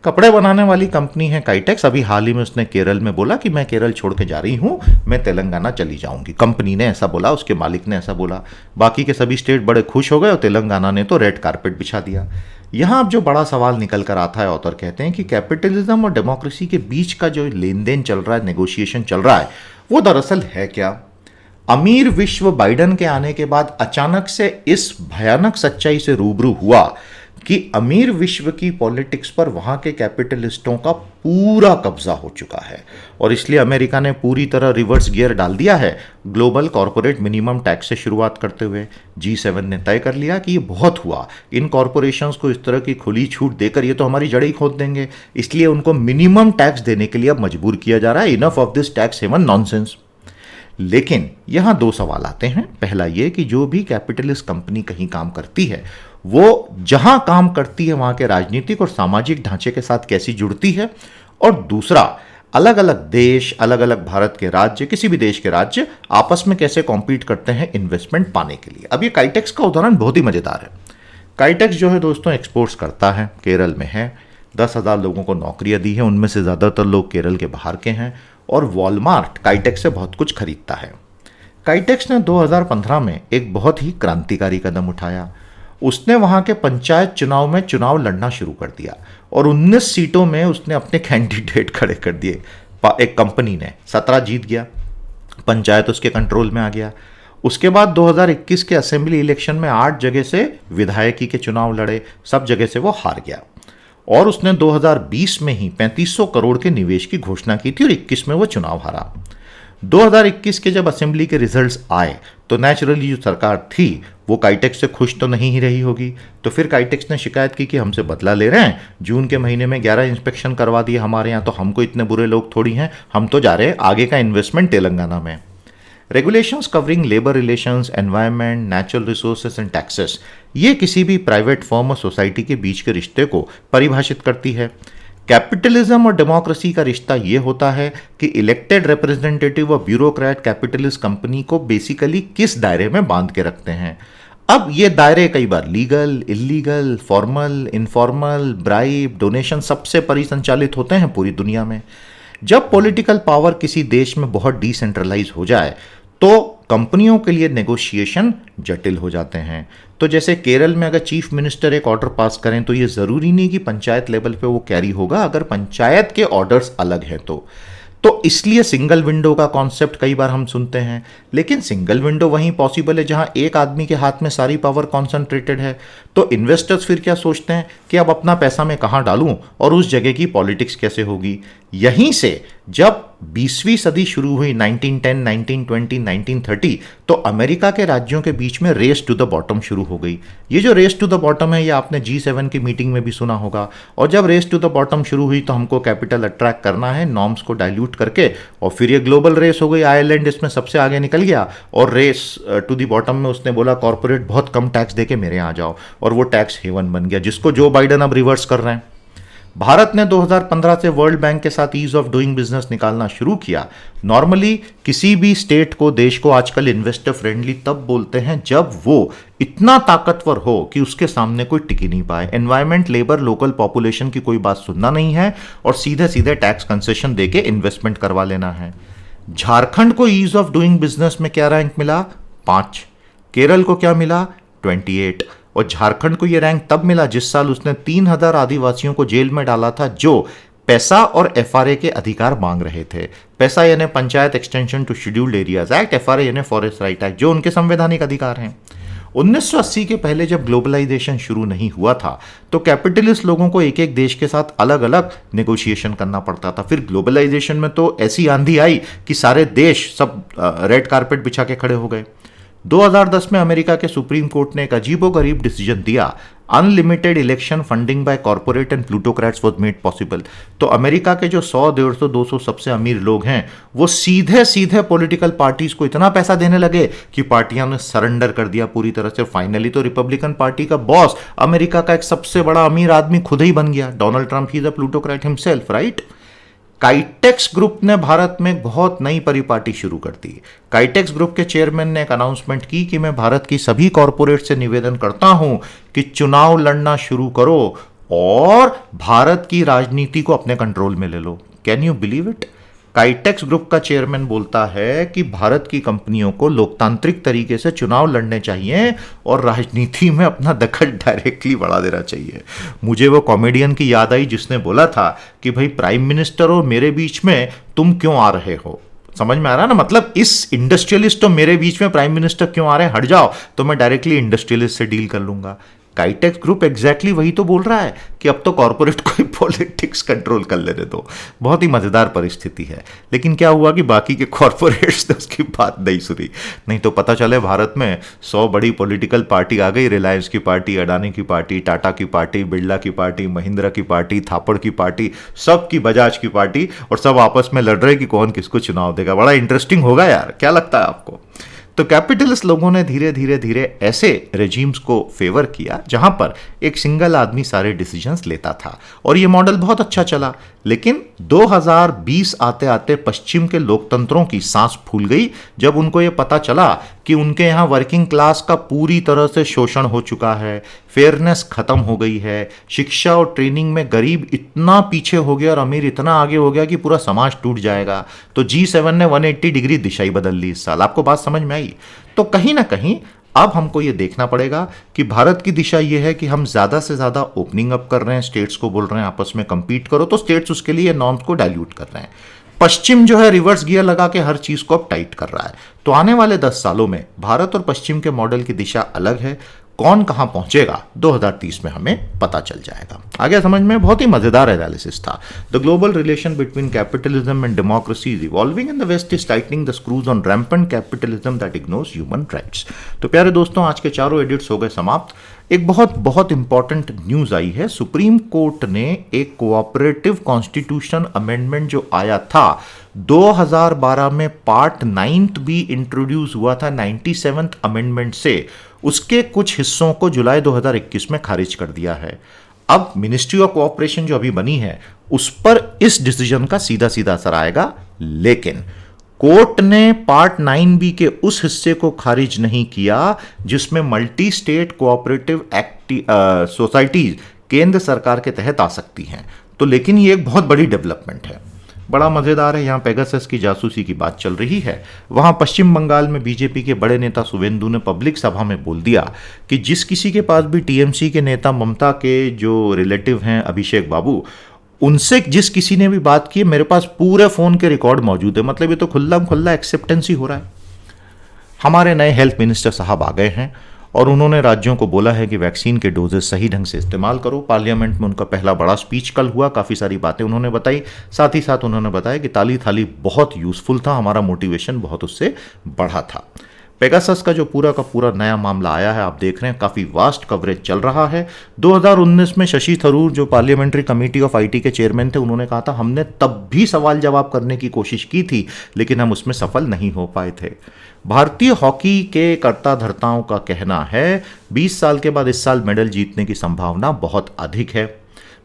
कपड़े बनाने वाली कंपनी है काइटेक्स। अभी हाल ही में उसने केरल में बोला कि मैं केरल छोड़ के जा रही हूं, मैं तेलंगाना चली जाऊंगी। कंपनी ने ऐसा बोला, उसके मालिक ने ऐसा बोला। बाकी के सभी स्टेट बड़े खुश हो गए और तेलंगाना ने तो रेड कारपेट बिछा दिया। यहां अब जो बड़ा सवाल निकल कर आता है, ऑथर कहते हैं कि कैपिटलिज्म और डेमोक्रेसी के बीच का जो लेन देन चल रहा है, नेगोशिएशन चल रहा है, वो दरअसल है क्या? अमीर विश्व बाइडेन के आने के बाद अचानक से इस भयानक सच्चाई से रूबरू हुआ कि अमीर विश्व की पॉलिटिक्स पर वहां के कैपिटलिस्टों का पूरा कब्जा हो चुका है। और इसलिए अमेरिका ने पूरी तरह रिवर्स गियर डाल दिया है। ग्लोबल कॉर्पोरेट मिनिमम टैक्स से शुरुआत करते हुए G7 ने तय कर लिया कि ये बहुत हुआ, इन कॉर्पोरेशंस को इस तरह की खुली छूट देकर ये तो हमारी जड़ ही खोद देंगे, इसलिए उनको मिनिमम टैक्स देने के लिए अब मजबूर किया जा रहा है। Enough of this tax haven nonsense. लेकिन यहां दो सवाल आते हैं। पहला यह कि जो भी कैपिटलिस्ट कंपनी कहीं काम करती है, वो जहां काम करती है वहां के राजनीतिक और सामाजिक ढांचे के साथ कैसी जुड़ती है, और दूसरा, अलग अलग देश, अलग अलग भारत के राज्य, किसी भी देश के राज्य आपस में कैसे कॉम्पीट करते हैं इन्वेस्टमेंट पाने के लिए। अब ये काइटेक्स का उदाहरण बहुत ही मजेदार है। काइटेक्स जो है दोस्तों एक्सपोर्ट्स करता है, केरल में है, 10,000 लोगों को नौकरियां दी हैं, उनमें से ज्यादातर लोग केरल के बाहर के हैं। और वॉलमार्ट काइटेक्स से बहुत कुछ खरीदता है। काइटेक्स ने 2015 में एक बहुत ही क्रांतिकारी कदम उठाया। उसने वहां के पंचायत चुनाव में चुनाव लड़ना शुरू कर दिया और 19 सीटों में उसने अपने कैंडिडेट खड़े कर दिए। एक कंपनी ने 17 जीत गया, पंचायत उसके कंट्रोल में आ गया। उसके बाद 2021 के असेंबली इलेक्शन में 8 जगह से विधायकी के चुनाव लड़े, सब जगह से वो हार गया और उसने 2020 में ही 3500 करोड़ के निवेश की घोषणा की थी और 21 में वो चुनाव हारा। 2021 के जब असेंबली के रिजल्ट्स आए तो नेचुरली जो सरकार थी वो काइटेक्स से खुश तो नहीं ही रही होगी, तो फिर काइटेक्स ने शिकायत की कि हमसे बदला ले रहे हैं, जून के महीने में 11 इंस्पेक्शन करवा दिए हमारे यहाँ, तो हमको इतने बुरे लोग थोड़ी हैं, हम तो जा रहे हैं आगे का इन्वेस्टमेंट तेलंगाना में। Regulations covering labour relations, environment, natural resources and taxes, ये किसी भी प्राइवेट फर्म और सोसाइटी के बीच के रिश्ते को परिभाषित करती है। कैपिटलिज्म और डेमोक्रेसी का रिश्ता ये होता है कि इलेक्टेड रिप्रेजेंटेटिव और ब्यूरोक्रेट कैपिटलिस्ट कंपनी को बेसिकली किस दायरे में बांध के रखते हैं। अब ये दायरे कई बार legal, illegal, formal, informal, bribe, donation सबसे परिसंचालित होते हैं पूरी दुनिया में। जब पॉलिटिकल पावर किसी देश में बहुत डिसेंट्रलाइज हो जाए तो कंपनियों के लिए नेगोशिएशन जटिल हो जाते हैं। तो जैसे केरल में अगर चीफ मिनिस्टर एक ऑर्डर पास करें तो ये ज़रूरी नहीं कि पंचायत लेवल पे वो कैरी होगा, अगर पंचायत के ऑर्डर्स अलग हैं तो इसलिए सिंगल विंडो का कॉन्सेप्ट कई बार हम सुनते हैं, लेकिन सिंगल विंडो वहीं पॉसिबल है जहां एक आदमी के हाथ में सारी पावर कॉन्सेंट्रेटेड है। तो इन्वेस्टर्स फिर क्या सोचते हैं कि अब अपना पैसा मैं कहां डालूं और उस जगह की पॉलिटिक्स कैसे होगी। यहीं से जब 20वीं सदी शुरू हुई 1910, 1920, 1930, तो अमेरिका के राज्यों के बीच में रेस टू द बॉटम शुरू हो गई। ये जो रेस टू द बॉटम है ये आपने G7 की मीटिंग में भी सुना होगा। और जब रेस टू द बॉटम शुरू हुई तो हमको कैपिटल अट्रैक्ट करना है नॉर्म्स को डाइल्यूट करके, और फिर ये ग्लोबल रेस हो गई। आयरलैंड इसमें सबसे आगे निकल गया और रेस टू द बॉटम में उसने बोला कॉर्पोरेट बहुत कम टैक्स देके मेरे यहाँ आ जाओ, और वो टैक्स हेवन बन गया जिसको जो बाइडन अब रिवर्स कर रहे हैं। भारत ने 2015 से वर्ल्ड बैंक के साथ ईज ऑफ डूइंग बिजनेस निकालना शुरू किया। नॉर्मली किसी भी स्टेट को, देश को आजकल इन्वेस्टर फ्रेंडली तब बोलते हैं जब वो इतना ताकतवर हो कि उसके सामने कोई टिक ही नहीं पाए। एनवायरमेंट, लेबर, लोकल पॉपुलेशन की कोई बात सुनना नहीं है और सीधे सीधे टैक्स कंसेशन देके इन्वेस्टमेंट करवा लेना है। झारखंड को ईज ऑफ डूइंग बिजनेस में क्या रैंक मिला? 5। केरल को क्या मिला? 28। और झारखंड को यह रैंक तब मिला जिस साल उसने 3000 आदिवासियों को जेल में डाला था जो पैसा और एफआरए के अधिकार मांग रहे थे। पैसा यानी panchayat extension to scheduled areas act, FRA यानी फॉरेस्ट राइट एक्ट, जो उनके संवैधानिक अधिकार हैं। 1980 के पहले जब ग्लोबलाइजेशन शुरू नहीं हुआ था तो कैपिटलिस्ट लोगों को एक एक देश के साथ अलग अलग नेगोशिएशन करना पड़ता था। फिर ग्लोबलाइजेशन में तो ऐसी आंधी आई कि सारे देश सब रेड कारपेट बिछा के खड़े हो गए। 2010 में अमेरिका के सुप्रीम कोर्ट ने एक अजीबोगरीब डिसीजन दिया। Unlimited election funding by corporate and plutocrats was made possible. तो अमेरिका के जो 100, 150, 200 सबसे अमीर लोग हैं वो सीधे सीधे पॉलिटिकल पार्टीज को इतना पैसा देने लगे कि पार्टियां ने सरेंडर कर दिया पूरी तरह से। फाइनली तो रिपब्लिकन पार्टी का बॉस अमेरिका का एक सबसे बड़ा अमीर आदमी खुद ही बन गया, Donald Trump. He is a plutocrat himself, right. Kitex group ने भारत में बहुत नई परिपाटी शुरू कर दी। काइटेक्स ग्रुप के चेयरमैन ने एक अनाउंसमेंट की कि मैं भारत की सभी कॉरपोरेट से निवेदन करता हूं कि चुनाव लड़ना शुरू करो और भारत की राजनीति को अपने कंट्रोल में ले लो। Can you believe it? Kitex group का चेयरमैन बोलता है कि भारत की कंपनियों को लोकतांत्रिक तरीके से चुनाव लड़ने चाहिए और राजनीति में अपना दखल डायरेक्टली बढ़ा देना चाहिए। मुझे वो कॉमेडियन की याद आई जिसने बोला था कि भाई प्राइम मिनिस्टर और मेरे बीच में तुम क्यों आ रहे हो? समझ में आ रहा है ना? मतलब इस इंडस्ट्रियलिस्ट और मेरे बीच में प्राइम मिनिस्टर क्यों आ रहे हैं, हट जाओ तो मैं डायरेक्टली इंडस्ट्रियलिस्ट से डील कर लूंगा। काइटेक्स ग्रुप एग्जैक्टली वही तो बोल रहा है कि अब तो कॉर्पोरेट को पॉलिटिक्स कंट्रोल कर लेने दो। बहुत ही मजेदार परिस्थिति है। लेकिन क्या हुआ कि बाकी के कॉर्पोरेट्स ने उसकी बात नहीं सुनी। नहीं तो पता चले भारत में 100 बड़ी पॉलिटिकल पार्टी आ गई, रिलायंस की पार्टी, अडानी की पार्टी, टाटा की पार्टी, बिरला की पार्टी, महिंद्रा की पार्टी, थापड़ की पार्टी, सबकी, बजाज की पार्टी, और सब आपस में लड़ रहे कि कौन किसको चुनाव देगा। बड़ा इंटरेस्टिंग होगा यार, क्या लगता है आपको? तो कैपिटलिस्ट लोगों ने धीरे धीरे धीरे ऐसे रेजिम्स को फेवर किया जहां पर एक सिंगल आदमी सारे डिसीजंस लेता था, और ये मॉडल बहुत अच्छा चला। लेकिन 2020 आते आते पश्चिम के लोकतंत्रों की सांस फूल गई जब उनको ये पता चला कि उनके यहाँ वर्किंग क्लास का पूरी तरह से शोषण हो चुका है, फेयरनेस खत्म हो गई है, शिक्षा और ट्रेनिंग में गरीब इतना पीछे हो गया और अमीर इतना आगे हो गया कि पूरा समाज टूट जाएगा। तो G7 ने 180 डिग्री दिशा ही बदल ली इस साल। आपको बात समझ में आई? तो कहीं ना कहीं अब हमको ये देखना पड़ेगा कि भारत की दिशा ये है कि हम ज़्यादा से ज़्यादा ओपनिंग अप कर रहे हैं, स्टेट्स को बोल रहे हैं आपस में compete करो, तो स्टेट्स उसके लिए नॉर्म्स को डाइल्यूट कर रहे हैं। पश्चिम जो है रिवर्स गियर लगा के हर चीज़ को अब टाइट कर रहा है। तो आने वाले 10 सालों में भारत और पश्चिम के मॉडल की दिशा अलग है। कौन कहां पहुंचेगा 2030 में हमें पता चल जाएगा। आगे समझ में बहुत ही मजेदार एनालिसिस था। The global relation between capitalism and democracy is evolving and the west is tightening the screws on rampant capitalism that ignores human rights. तो प्यारे दोस्तों, आज के चारों एडिट्स हो गए समाप्त। एक बहुत बहुत इंपॉर्टेंट न्यूज आई है। सुप्रीम कोर्ट ने एक कोऑपरेटिव कॉन्स्टिट्यूशन अमेंडमेंट जो आया था 2012 में, पार्ट 9 भी इंट्रोड्यूस हुआ था 97th अमेंडमेंट से, उसके कुछ हिस्सों को जुलाई 2021 में खारिज कर दिया है। अब मिनिस्ट्री ऑफ कोऑपरेशन जो अभी बनी है उस पर इस डिसीजन का सीधा सीधा असर आएगा, लेकिन कोर्ट ने पार्ट 9B के उस हिस्से को खारिज नहीं किया जिसमें मल्टी स्टेट कोऑपरेटिव सोसाइटीज केंद्र सरकार के तहत आ सकती हैं। तो लेकिन ये एक बहुत बड़ी डेवलपमेंट है, बड़ा मजेदार है। यहां पेगासस की जासूसी की बात चल रही है। वहां पश्चिम बंगाल में बीजेपी के बड़े नेता शुवेंदु ने पब्लिक सभा में बोल दिया कि जिस किसी के पास भी टीएमसी के नेता ममता के जो रिलेटिव हैं अभिषेक बाबू, उनसे जिस किसी ने भी बात की, मेरे पास पूरे फोन के रिकॉर्ड मौजूद है। मतलब ये तो खुल्ला खुल्ला एक्सेप्टेंस ही हो रहा है। हमारे नए हेल्थ मिनिस्टर साहब आ गए हैं और उन्होंने राज्यों को बोला है कि वैक्सीन के डोजेस सही ढंग से इस्तेमाल करो। पार्लियामेंट में उनका पहला बड़ा स्पीच कल हुआ, काफ़ी सारी बातें उन्होंने बताई। साथ ही साथ उन्होंने बताया कि ताली थाली बहुत यूजफुल था, हमारा मोटिवेशन बहुत उससे बढ़ा था। पेगासस का जो पूरा का पूरा नया मामला आया है, आप देख रहे हैं काफ़ी वास्ट कवरेज चल रहा है। 2019 में शशि थरूर जो पार्लियामेंट्री कमेटी ऑफ आईटी के चेयरमैन थे, उन्होंने कहा था हमने तब भी सवाल जवाब करने की कोशिश की थी लेकिन हम उसमें सफल नहीं हो पाए थे। भारतीय हॉकी के कर्ता धर्ताओं का कहना है 20 साल के बाद इस साल मेडल जीतने की संभावना बहुत अधिक है।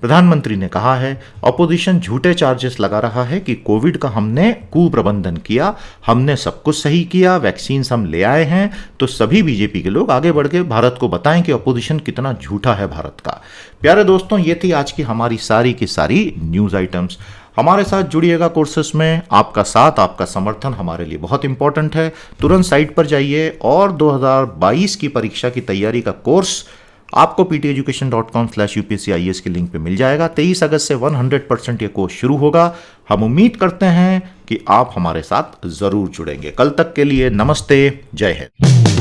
प्रधानमंत्री ने कहा है ऑपोजिशन झूठे चार्जेस लगा रहा है कि कोविड का हमने कुप्रबंधन किया, हमने सब कुछ सही किया, वैक्सीन हम ले आए हैं। तो सभी बीजेपी के लोग आगे बढ़ के भारत को बताएं कि ऑपोजिशन कितना झूठा है भारत का। प्यारे दोस्तों, ये थी आज की हमारी सारी की सारी न्यूज आइटम्स। हमारे साथ जुड़िएगा कोर्सेस में। आपका साथ, आपका समर्थन हमारे लिए बहुत इंपॉर्टेंट है। तुरंत साइट पर जाइए और 2022 की परीक्षा की तैयारी का कोर्स आपको pteducation.com/UPSC-IAS के लिंक पे मिल जाएगा। 23 अगस्त से 100% ये कोर्स शुरू होगा। हम उम्मीद करते हैं कि आप हमारे साथ जरूर जुड़ेंगे। कल तक के लिए नमस्ते, जय हिंद।